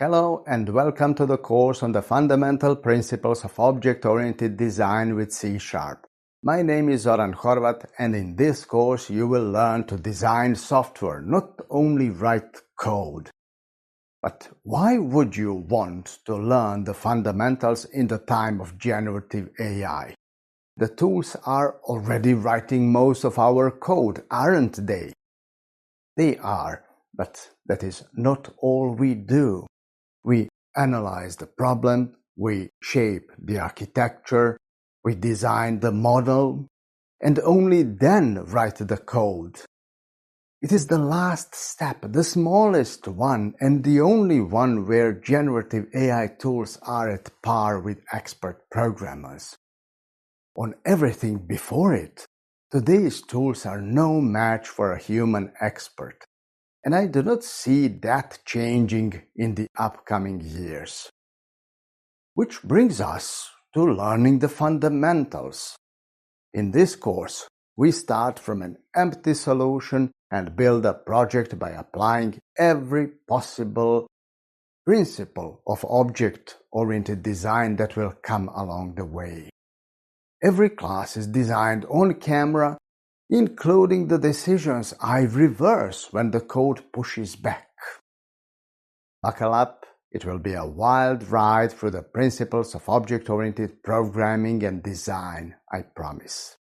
Hello and welcome to the course on the fundamental principles of object-oriented design with C#. My name is Zoran and in this course you will learn to design software, not only write code. But why would you want to learn the fundamentals in the time of generative AI? The tools are already writing most of our code, aren't they? They are, but that is not all we do. We analyze the problem, we shape the architecture, we design the model, and only then write the code. It is the last step, the smallest one, and the only one where generative AI tools are at par with expert programmers. On everything before it, today's tools are no match for a human expert. And I do not see that changing in the upcoming years. Which brings us to learning the fundamentals. In this course, we start from an empty solution and build a project by applying every possible principle of object-oriented design that will come along the way. Every class is designed on camera, including the decisions I reverse when the code pushes back. Buckle up, it will be a wild ride through the principles of object-oriented programming and design, I promise.